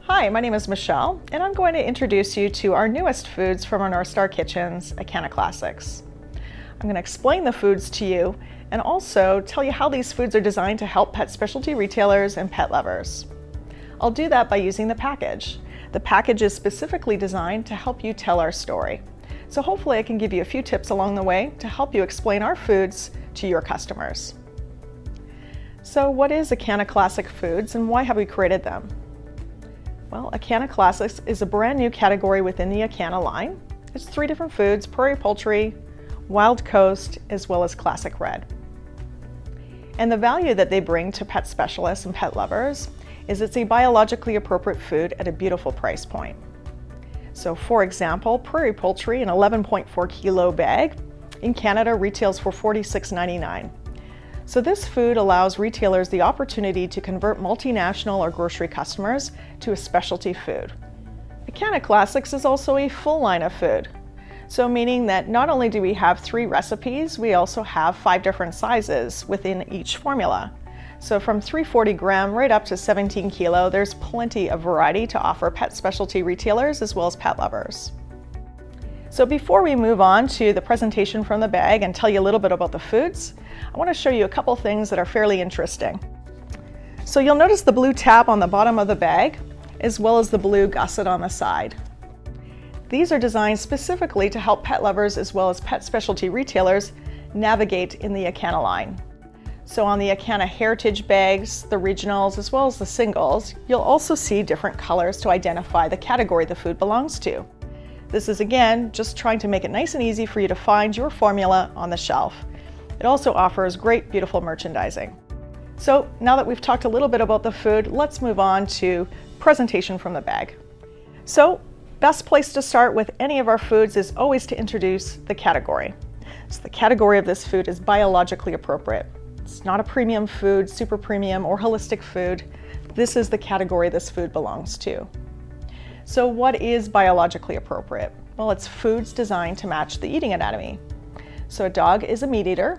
Hi, my name is Michelle, and I'm going to introduce you to our newest foods from our North Star Kitchens, ACANA Classics. I'm going to explain the foods to you and also tell you how these foods are designed to help pet specialty retailers and pet lovers. I'll do that by using the package. The package is specifically designed to help you tell our story. So hopefully I can give you a few tips along the way to help you explain our foods to your customers. So what is ACANA Classic Foods and why have we created them? Well, ACANA Classics is a brand new category within the ACANA line. It's 3 different foods: prairie poultry, wild coast, as well as classic red. And the value that they bring to pet specialists and pet lovers is it's a biologically appropriate food at a beautiful price point. So for example, prairie poultry, an 11.4 kilo bag, in Canada retails for $46.99. So this food allows retailers the opportunity to convert multinational or grocery customers to a specialty food. ACANA Classics is also a full line of food. So meaning that not only do we have 3 recipes, we also have 5 different sizes within each formula. So from 340 gram right up to 17 kilo, there's plenty of variety to offer pet specialty retailers as well as pet lovers. So before we move on to the presentation from the bag and tell you a little bit about the foods, I want to show you a couple things that are fairly interesting. So you'll notice the blue tab on the bottom of the bag, as well as the blue gusset on the side. These are designed specifically to help pet lovers as well as pet specialty retailers navigate in the ACANA line. So on the ACANA Heritage bags, the regionals, as well as the singles, you'll also see different colors to identify the category the food belongs to. This is again just trying to make it nice and easy for you to find your formula on the shelf. It also offers great, beautiful merchandising. So now that we've talked a little bit about the food, let's move on to presentation from the bag. So best place to start with any of our foods is always to introduce the category. So the category of this food is biologically appropriate. It's not a premium food, super premium, or holistic food. This is the category this food belongs to. So what is biologically appropriate? Well, it's foods designed to match the eating anatomy. So a dog is a meat eater.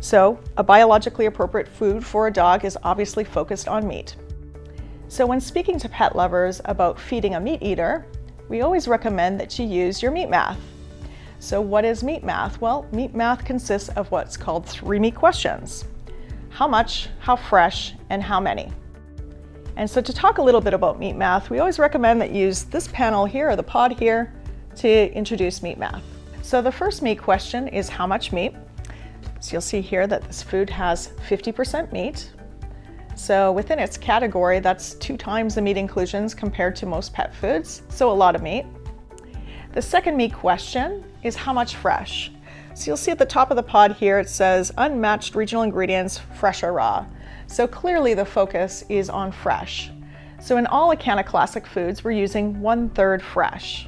So a biologically appropriate food for a dog is obviously focused on meat. So when speaking to pet lovers about feeding a meat eater, we always recommend that you use your meat math. So what is meat math? Well, meat math consists of what's called 3 meat questions: how much, how fresh, and how many. And so to talk a little bit about meat math, we always recommend that you use this panel here, or the pod here, to introduce meat math. So the first meat question is how much meat. So you'll see here that this food has 50% meat. So within its category, that's 2 times the meat inclusions compared to most pet foods, so a lot of meat. The second meat question is how much fresh. So you'll see at the top of the pod here, it says unmatched regional ingredients, fresh or raw. So clearly the focus is on fresh. So in all ACANA Classic foods, we're using 1/3 fresh.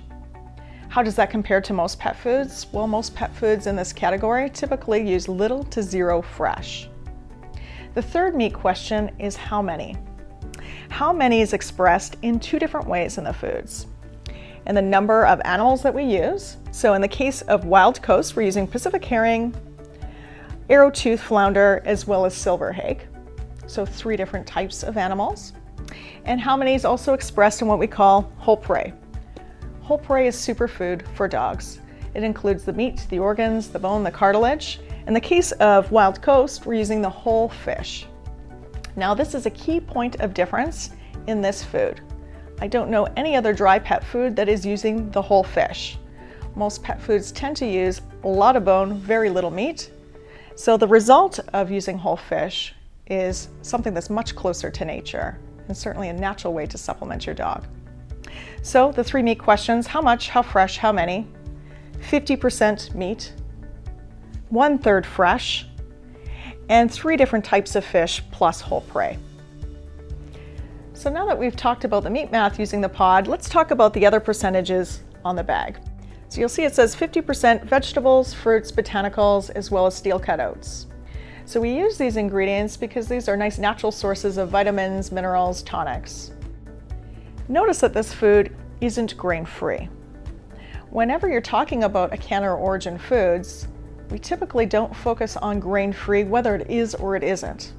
How does that compare to most pet foods? Well, most pet foods in this category typically use little to 0 fresh. The third meat question is how many. How many is expressed in 2 different ways in the foods. And the number of animals that we use. So in the case of wild coast, we're using Pacific herring, arrowtooth flounder, as well as silver hake. So 3 different types of animals. And how many is also expressed in what we call whole prey. Whole prey is superfood for dogs. It includes the meat, the organs, the bone, the cartilage. In the case of wild coast, we're using the whole fish. Now this is a key point of difference in this food. I don't know any other dry pet food that is using the whole fish. Most pet foods tend to use a lot of bone, very little meat. So the result of using whole fish is something that's much closer to nature and certainly a natural way to supplement your dog. So the 3 meat questions: how much, how fresh, how many. 50% meat, 1/3 fresh, and 3 different types of fish plus whole prey. So now that we've talked about the meat math using the pod, let's talk about the other percentages on the bag. So you'll see it says 50% vegetables, fruits, botanicals, as well as steel cut oats. So we use these ingredients because these are nice natural sources of vitamins, minerals, tonics. Notice that this food isn't grain-free. Whenever you're talking about ACANA or origin foods, we typically don't focus on grain-free, whether it is or it isn't.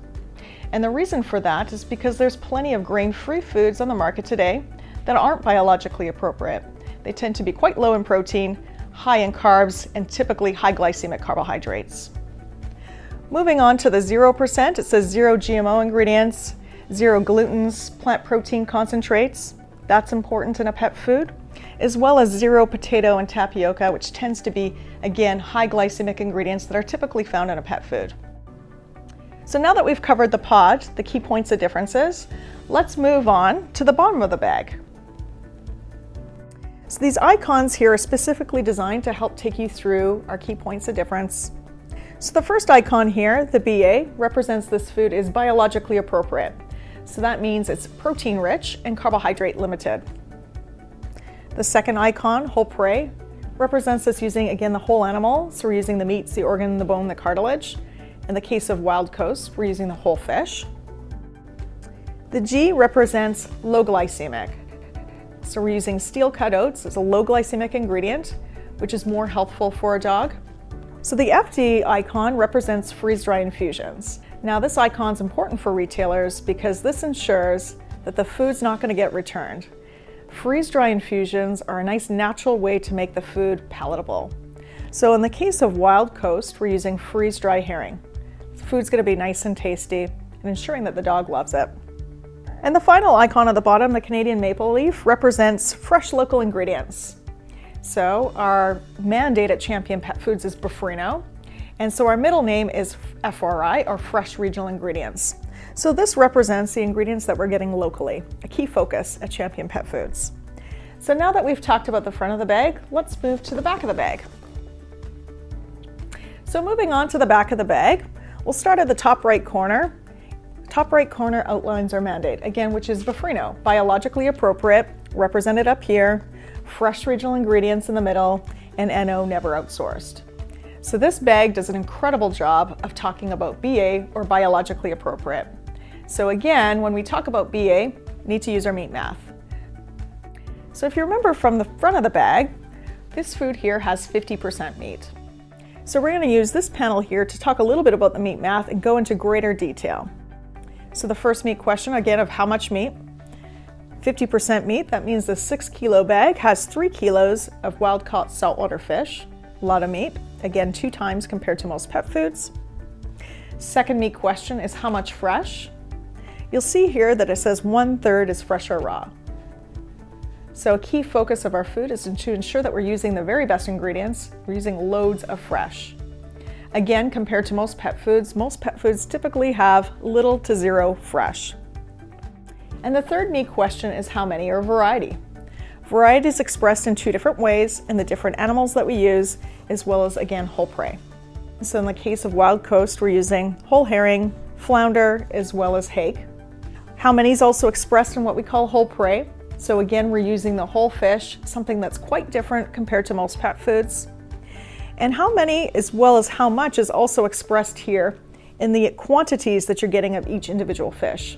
And the reason for that is because there's plenty of grain-free foods on the market today that aren't biologically appropriate. They tend to be quite low in protein, high in carbs, and typically high glycemic carbohydrates. Moving on to the 0%, it says 0 GMO ingredients, 0 glutens, plant protein concentrates. That's important in a pet food, as well as 0 potato and tapioca, which tends to be, again, high glycemic ingredients that are typically found in a pet food. So now that we've covered the pod, the key points of differences, let's move on to the bottom of the bag. So these icons here are specifically designed to help take you through our key points of difference. So the first icon here, the BA, represents this food is biologically appropriate. So that means it's protein rich and carbohydrate limited. The second icon, whole prey, represents us using, again, the whole animal. So we're using the meats, the organ, the bone, the cartilage. In the case of Wild Coast, we're using the whole fish. The G represents low glycemic. So we're using steel cut oats as a low glycemic ingredient, which is more helpful for a dog. So the FD icon represents freeze-dry infusions. Now this icon is important for retailers because this ensures that the food's not going to get returned. Freeze-dry infusions are a nice natural way to make the food palatable. So in the case of Wild Coast, we're using freeze-dry herring. The food's going to be nice and tasty and ensuring that the dog loves it. And the final icon at the bottom, the Canadian maple leaf, represents fresh local ingredients. So our mandate at Champion Pet Foods is Bufrino, and so our middle name is FRI, or Fresh Regional Ingredients. So this represents the ingredients that we're getting locally, a key focus at Champion Pet Foods. So now that we've talked about the front of the bag, let's move to the back of the bag. So moving on to the back of the bag, we'll start at the top right corner. Top right corner outlines our mandate, again, which is Bufrino, biologically appropriate, represented up here, fresh regional ingredients in the middle, and NO, never outsourced. So this bag does an incredible job of talking about BA, or biologically appropriate. So again, when we talk about BA, we need to use our meat math. So if you remember from the front of the bag, this food here has 50% meat. So we're going to use this panel here to talk a little bit about the meat math and go into greater detail. So the first meat question, again, of how much meat? 50% meat, that means the 6 kilo bag has 3 kilos of wild caught saltwater fish. A lot of meat, again, 2 times compared to most pet foods. Second meat question is how much fresh? You'll see here that it says 1/3 is fresh or raw. So a key focus of our food is to ensure that we're using the very best ingredients. We're using loads of fresh. Again, compared to most pet foods typically have little to 0 fresh. And the third meat question is how many, or variety. Variety is expressed in 2 different ways in the different animals that we use, as well as, again, whole prey. So in the case of Wild Coast, we're using whole herring, flounder, as well as hake. How many is also expressed in what we call whole prey. So again, we're using the whole fish, something that's quite different compared to most pet foods. And how many, as well as how much, is also expressed here in the quantities that you're getting of each individual fish.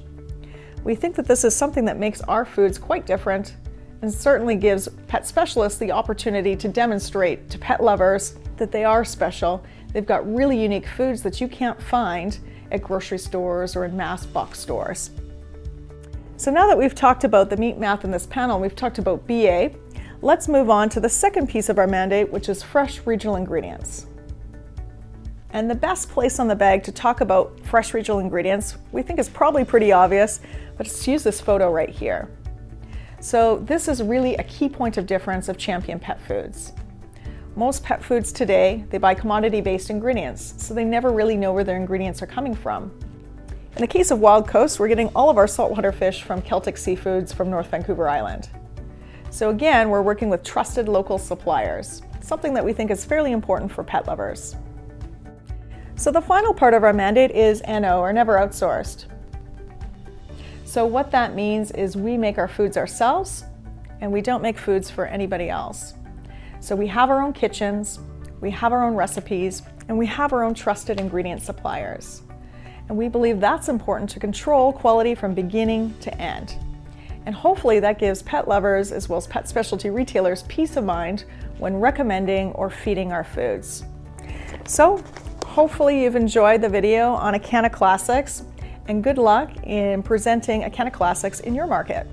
We think that this is something that makes our foods quite different and certainly gives pet specialists the opportunity to demonstrate to pet lovers that they are special. They've got really unique foods that you can't find at grocery stores or in mass box stores. So now that we've talked about the meat math in this panel, we've talked about BA, let's move on to the second piece of our mandate, which is fresh regional ingredients. And the best place on the bag to talk about fresh regional ingredients, we think is probably pretty obvious, but let's use this photo right here. So this is really a key point of difference of Champion Pet Foods. Most pet foods today, they buy commodity-based ingredients, so they never really know where their ingredients are coming from. In the case of Wild Coast, we're getting all of our saltwater fish from Celtic Seafoods from North Vancouver Island. So again, we're working with trusted local suppliers, something that we think is fairly important for pet lovers. So the final part of our mandate is NO, or never outsourced. So what that means is we make our foods ourselves, and we don't make foods for anybody else. So we have our own kitchens, we have our own recipes, and we have our own trusted ingredient suppliers. And we believe that's important to control quality from beginning to end. And hopefully that gives pet lovers as well as pet specialty retailers peace of mind when recommending or feeding our foods. So hopefully you've enjoyed the video on ACANA Classics, and good luck in presenting ACANA Classics in your market.